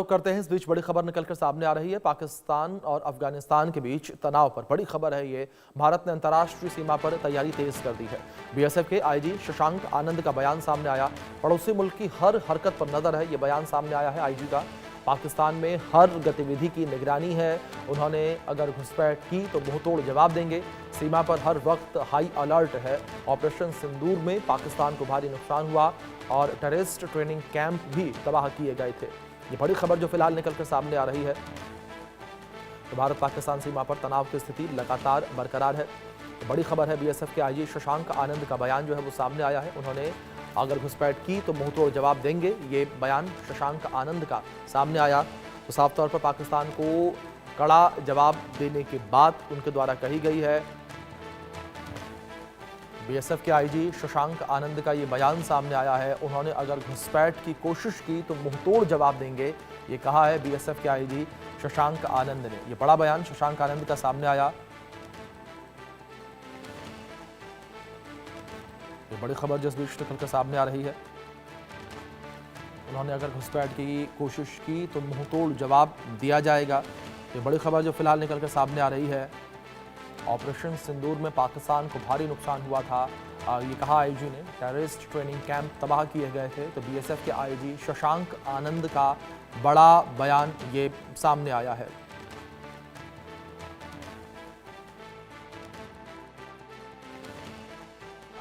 करते हैं। इस बीच बड़ी खबर निकलकर सामने आ रही है। पाकिस्तान और अफगानिस्तान के बीच तनाव पर बड़ी खबर है ये। भारत ने अंतर्राष्ट्रीय सीमा पर तैयारी तेज कर दी है। बीएसएफ के आईजी शशांक आनंद का बयान सामने आया। पड़ोसी मुल्क की हर हरकत पर नजर है, ये बयान सामने आया है आईजी का। पाकिस्तान में हर गतिविधि की निगरानी है। उन्होंने अगर घुसपैठ की तो मुंहतोड़ जवाब देंगे। सीमा पर हर वक्त हाई अलर्ट है। ऑपरेशन सिंदूर में पाकिस्तान को भारी नुकसान हुआ और टेररिस्ट ट्रेनिंग कैंप भी तबाह किए गए थे। ये बड़ी खबर जो फिलहाल निकलकर सामने आ रही है। तो भारत पाकिस्तान सीमा पर तनाव की स्थिति लगातार बरकरार है। तो बड़ी खबर है, बीएसएफ के आईजी शशांक आनंद का बयान जो है वो सामने आया है। उन्होंने अगर घुसपैठ की तो मुंहतोड़ जवाब देंगे, ये बयान शशांक आनंद का सामने आया। तो साफ तौर पर पाकिस्तान को कड़ा जवाब देने की बात उनके द्वारा कही गई है। बीएसएफ के आईजी शशांक आनंद का ये बयान सामने आया है। उन्होंने अगर घुसपैठ की कोशिश की तो मुंहतोड़ जवाब देंगे, ये कहा है बीएसएफ के आईजी शशांक आनंद ने। ये बड़ा बयान शशांक आनंद का सामने आया। ये बड़ी खबर जिस बीच निकलकर सामने आ रही है। उन्होंने अगर घुसपैठ की कोशिश की तो मुंहतोड़ जवाब दिया जाएगा। ये बड़ी खबर जो फिलहाल निकलकर सामने आ रही है। ऑपरेशन सिंदूर में पाकिस्तान को भारी नुकसान हुआ था, ये कहा आईजी ने। टेररिस्ट ट्रेनिंग कैंप तबाह किए गए थे। तो बीएसएफ के आईजी शशांक आनंद का बड़ा बयान ये सामने आया है।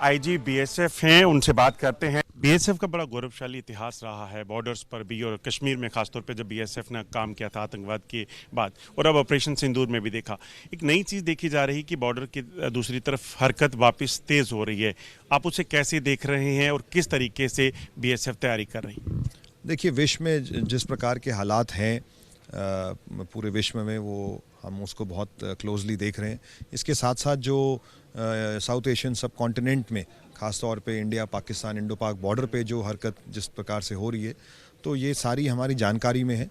आईजी बीएसएफ हैं, उनसे बात करते हैं। बीएसएफ का बड़ा गौरवशाली इतिहास रहा है बॉर्डर्स पर भी, और कश्मीर में खासतौर पे जब बीएसएफ ने काम किया था आतंकवाद के बाद, और अब ऑपरेशन सिंदूर में भी देखा। एक नई चीज़ देखी जा रही कि बॉर्डर की दूसरी तरफ हरकत वापस तेज़ हो रही है। आप उसे कैसे देख रहे हैं और किस तरीके से बीएसएफ तैयारी कर रही है? देखिए, विश्व में जिस प्रकार के हालात हैं पूरे विश्व में, वो हम उसको बहुत क्लोजली देख रहे हैं। इसके साथ साथ जो साउथ एशियन सब कॉन्टिनेंट में, ख़ास तौर पे इंडिया पाकिस्तान इंडो पाक बॉर्डर पे जो हरकत जिस प्रकार से हो रही है, तो ये सारी हमारी जानकारी में है।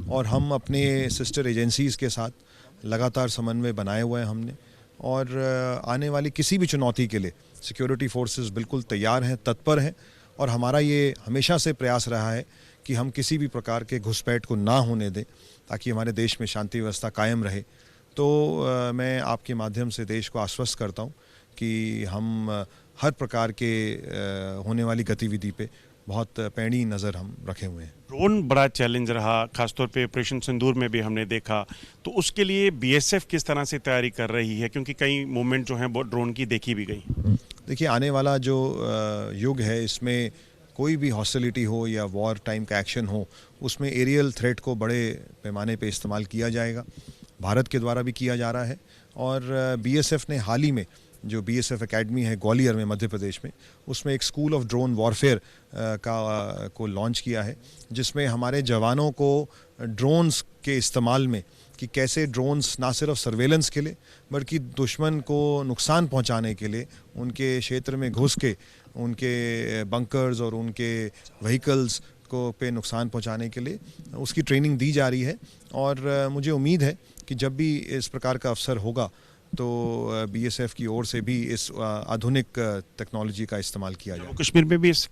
और हम अपने सिस्टर एजेंसीज़ के साथ लगातार समन्वय बनाए हुए हैं हमने। और आने वाली किसी भी चुनौती के लिए सिक्योरिटी फोर्सेस बिल्कुल तैयार हैं, तत्पर हैं। और हमारा ये हमेशा से प्रयास रहा है कि हम किसी भी प्रकार के घुसपैठ को ना होने दें, ताकि हमारे देश में शांति व्यवस्था कायम रहे। तो मैं आपके माध्यम से देश को आश्वस्त करता हूं कि हम हर प्रकार के होने वाली गतिविधि पे बहुत पैनी नज़र हम रखे हुए हैं। ड्रोन बड़ा चैलेंज रहा, खासतौर पे ऑपरेशन सिंदूर में भी हमने देखा। तो उसके लिए बीएसएफ किस तरह से तैयारी कर रही है, क्योंकि कई मूवमेंट जो हैं वो ड्रोन की देखी भी गई? देखिए, आने वाला जो युग है, इसमें कोई भी हॉस्टिलिटी हो या वॉर टाइम का एक्शन हो, उसमें एरियल थ्रेट को बड़े पैमाने पे इस्तेमाल किया जाएगा। भारत के द्वारा भी किया जा रहा है। और बीएसएफ ने हाल ही में जो बीएसएफ एकेडमी है ग्वालियर में मध्य प्रदेश में, उसमें एक स्कूल ऑफ ड्रोन वॉरफेयर को लॉन्च किया है, जिसमें हमारे जवानों को ड्रोन्स के इस्तेमाल में, कि कैसे ड्रोन्स ना सिर्फ सर्वेलेंस के लिए बल्कि दुश्मन को नुकसान पहुंचाने के लिए उनके क्षेत्र में घुस के उनके बंकर्स और उनके व्हीकल्स को पे नुकसान पहुंचाने के लिए उसकी ट्रेनिंग दी जा रही है। और मुझे उम्मीद है कि जब भी इस प्रकार का अवसर होगा तो बीएसएफ की ओर से भी इस आधुनिक टेक्नोलॉजी का इस्तेमाल किया जाए। कश्मीर में भी इस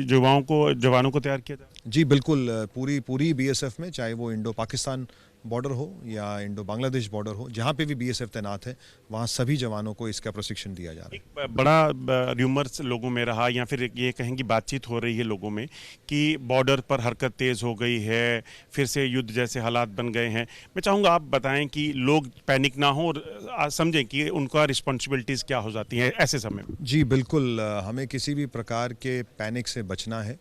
जवानों को तैयार किया जाए? जी बिल्कुल, पूरी बीएसएफ में, चाहे वो इंडो पाकिस्तान बॉर्डर हो या इंडो बांग्लादेश बॉर्डर हो, जहाँ पे भी बीएसएफ तैनात है, वहाँ सभी जवानों को इसका प्रशिक्षण दिया जा रहा है। एक बड़ा र्यूमर्स लोगों में रहा, या फिर ये कहेंगे बातचीत हो रही है लोगों में, कि बॉर्डर पर हरकत तेज़ हो गई है, फिर से युद्ध जैसे हालात बन गए हैं। मैं चाहूँगा आप बताएं कि लोग पैनिक ना हो और समझें कि उनका रिस्पॉन्सिबिलिटीज़ क्या हो जाती हैं ऐसे समय में। जी बिल्कुल, हमें किसी भी प्रकार के पैनिक से बचना है।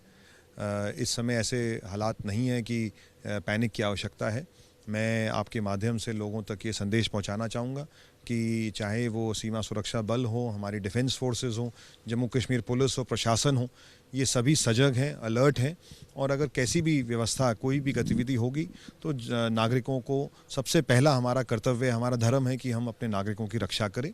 इस समय ऐसे हालात नहीं है कि पैनिक की आवश्यकता है। मैं आपके माध्यम से लोगों तक ये संदेश पहुंचाना चाहूँगा कि चाहे वो सीमा सुरक्षा बल हो, हमारी डिफेंस फोर्सेस हो, जम्मू कश्मीर पुलिस हो, प्रशासन हो, ये सभी सजग हैं, अलर्ट हैं। और अगर कैसी भी व्यवस्था, कोई भी गतिविधि होगी, तो नागरिकों को सबसे पहला हमारा कर्तव्य, हमारा धर्म है कि हम अपने नागरिकों की रक्षा करें।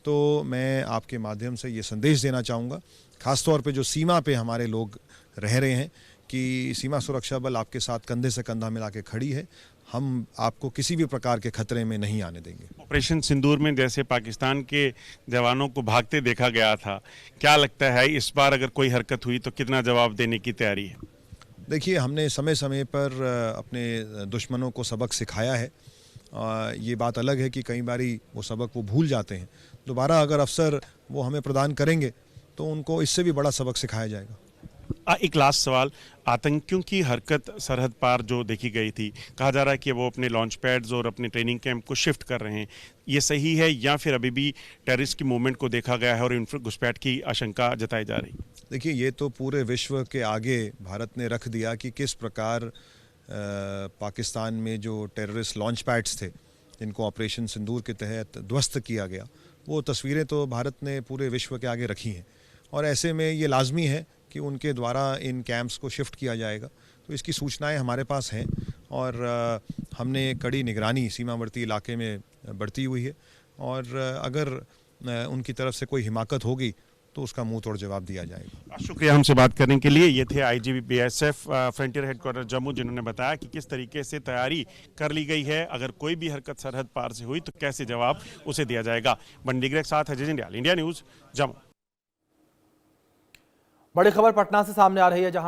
तो मैं आपके माध्यम से ये संदेश देना चाहूँगा, खासतौर पे जो सीमा पे हमारे लोग रह रहे हैं, कि सीमा सुरक्षा बल आपके साथ कंधे से कंधा मिला के खड़ी है। हम आपको किसी भी प्रकार के खतरे में नहीं आने देंगे। ऑपरेशन सिंदूर में जैसे पाकिस्तान के जवानों को भागते देखा गया था, क्या लगता है इस बार अगर कोई हरकत हुई तो कितना जवाब देने की तैयारी है? देखिए, हमने समय समय पर अपने दुश्मनों को सबक सिखाया है। ये बात अलग है कि कई बारी वो सबक वो भूल जाते हैं। दोबारा अगर अवसर वो हमें प्रदान करेंगे तो उनको इससे भी बड़ा सबक सिखाया जाएगा। एक लास्ट सवाल, आतंकियों की हरकत सरहद पार जो देखी गई थी, कहा जा रहा है कि वो अपने लॉन्च पैड्स और अपने ट्रेनिंग कैंप को शिफ्ट कर रहे हैं, ये सही है या फिर अभी भी टेररिस्ट की मूवमेंट को देखा गया है और इन घुसपैठ की आशंका जताई जा रही? देखिए, ये तो पूरे विश्व के आगे भारत ने रख दिया कि किस प्रकार पाकिस्तान में जो टेररिस्ट लॉन्च पैड्स थे जिनको ऑपरेशन सिंदूर के तहत ध्वस्त किया गया, वो तस्वीरें तो भारत ने पूरे विश्व के आगे रखी हैं और ऐसे में ये लाजमी है कि उनके द्वारा इन कैंप्स को शिफ्ट किया जाएगा। तो इसकी सूचनाएं हमारे पास हैं और हमने कड़ी निगरानी सीमावर्ती इलाके में बढ़ती हुई है और अगर उनकी तरफ से कोई हिमाकत होगी तो उसका मुंह तोड़ जवाब दिया जाएगा। शुक्रिया हमसे बात करने के लिए। ये थे IGP BSF frontier headquarter Jammu, जिन्होंने बताया कि किस तरीके से तैयारी कर ली गई है, अगर कोई भी हरकत सरहद पार से हुई तो कैसे जवाब उसे दिया जाएगा। बंडीग्रे के साथ अजय जंडियाल, इंडिया न्यूज, जम्मू। बड़ी खबर पटना से सामने आ रही है, जहां